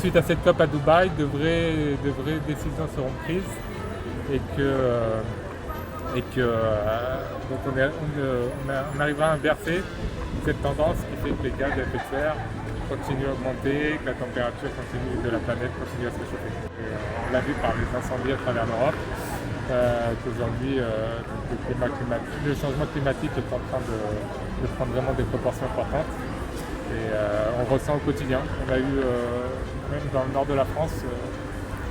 suite à cette COP à Dubaï, de vraies décisions seront prises et que donc on arrivera à inverser cette tendance qui fait que les gaz à effet de serre continuent à augmenter, que la température de la planète continue à se réchauffer. On l'a vu par les incendies à travers l'Europe, qu'aujourd'hui le changement climatique est en train de prendre vraiment des proportions importantes. Et on ressent au quotidien. On a eu, même dans le nord de la France,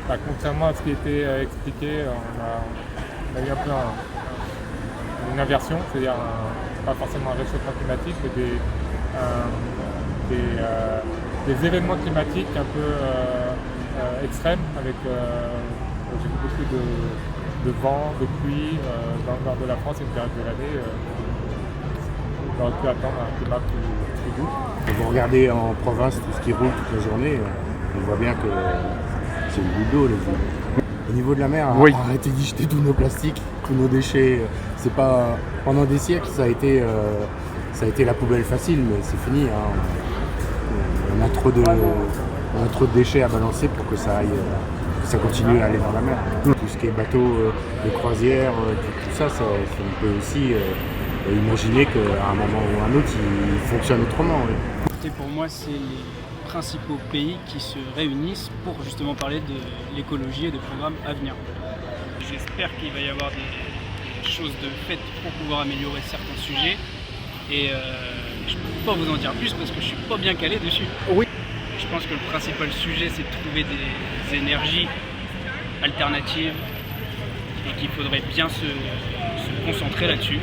contrairement à ce qui était expliqué, on a eu un peu une inversion, c'est-à-dire pas forcément un réchauffement climatique, mais des événements climatiques un peu extrêmes, avec beaucoup de vent, de pluie dans le nord de la France, une période de l'année. On aurait pu attendre un climat plus doux. Quand vous regardez en province tout ce qui roule toute la journée, on voit bien que c'est une goutte d'eau les villes. Au niveau de la mer, oui. Arrêtez d'y jeter tous nos plastiques, tous nos déchets. C'est pas pendant des siècles ça a été la poubelle facile, mais c'est fini. On a trop de déchets à balancer pour que ça continue à aller dans la mer. Tout ce qui est bateau de croisière, tout ça, on peut aussi imaginer qu'à un moment ou à un autre, il fonctionne autrement. Oui. Et pour moi, c'est les principaux pays qui se réunissent pour justement parler de l'écologie et des programmes à venir. J'espère qu'il va y avoir des choses de faites pour pouvoir améliorer certains sujets. Et je ne peux pas vous en dire plus parce que je ne suis pas bien calé dessus. Oui. Je pense que le principal sujet, c'est de trouver des énergies alternatives et qu'il faudrait bien se concentrer là-dessus.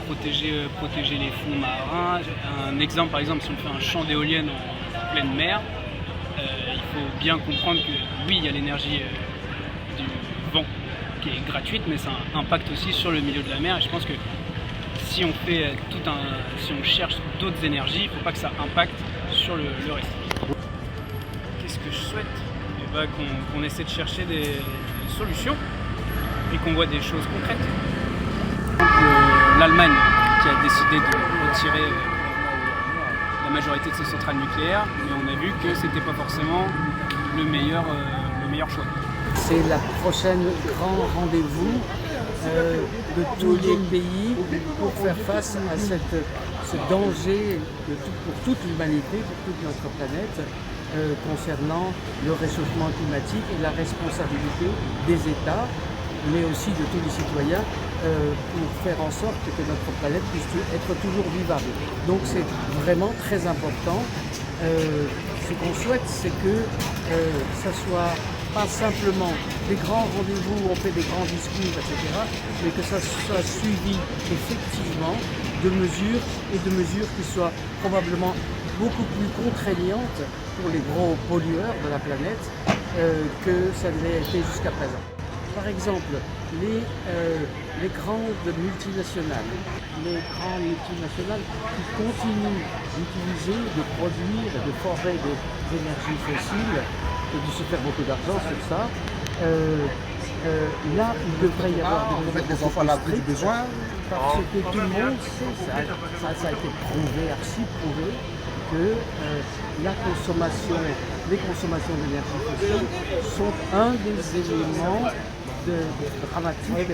Protéger les fonds marins. Un exemple, par exemple, si on fait un champ d'éoliennes en pleine mer, il faut bien comprendre que oui, il y a l'énergie du vent qui est gratuite, mais ça a un impact aussi sur le milieu de la mer. Et je pense que si on cherche d'autres énergies, il ne faut pas que ça impacte sur le reste. Qu'est-ce que je souhaite? Qu'on essaie de chercher des solutions et qu'on voit des choses concrètes. L'Allemagne qui a décidé de retirer la majorité de ses centrales nucléaires, mais on a vu que c'était pas forcément le meilleur choix. C'est la prochaine grand rendez-vous de tous les pays pour faire face à ce danger pour toute l'humanité, pour toute notre planète, concernant le réchauffement climatique et la responsabilité des États, mais aussi de tous les citoyens, pour faire en sorte que notre planète puisse être toujours vivable. Donc c'est vraiment très important. Ce qu'on souhaite, c'est que ça soit pas simplement des grands rendez-vous où on fait des grands discours, etc., mais que ça soit suivi effectivement de mesures qui soient probablement beaucoup plus contraignantes pour les gros pollueurs de la planète que ça l'ait été jusqu'à présent. Par exemple, les grandes multinationales qui continuent d'utiliser, de produire, de forer des énergies fossiles et de se faire beaucoup d'argent sur ça, là, il devrait y avoir des enfants là plus besoin. Parce que tout le monde sait, ça a été prouvé, archi prouvé, que les consommations d'énergie fossile sont un des éléments dramatiques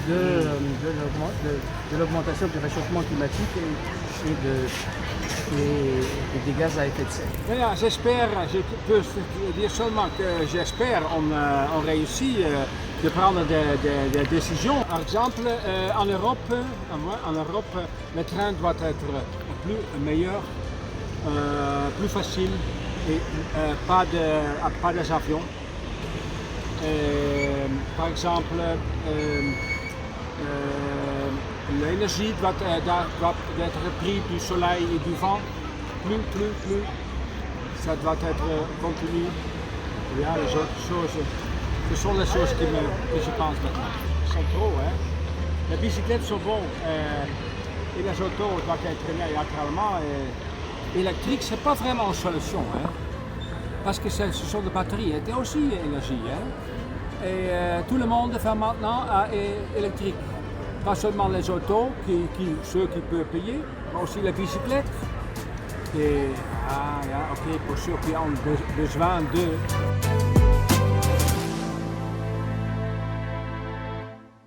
de l'augmentation du réchauffement climatique et des gaz à effet de serre. Voilà, j'espère, je peux dire seulement que j'espère on réussit de prendre des décisions. Par exemple, en Europe, le train doit être meilleur, plus facile et pas des avions. Par exemple, l'énergie doit être prise du soleil et du vent. Plus, ça doit être continu. Il y a les autres choses. Ce sont les choses que je pense maintenant. Ils sont trop, hein. Les bicyclettes sont bons et les autos doivent être naturellement électriques. C'est pas vraiment une solution, hein. Parce que ce sont des batteries, c'est aussi énergie, hein. Et tout le monde fait maintenant électrique. Pas seulement les autos, ceux qui peuvent payer, mais aussi les bicyclettes. Et, ah, ja, oké, pour ceux qui ont besoin de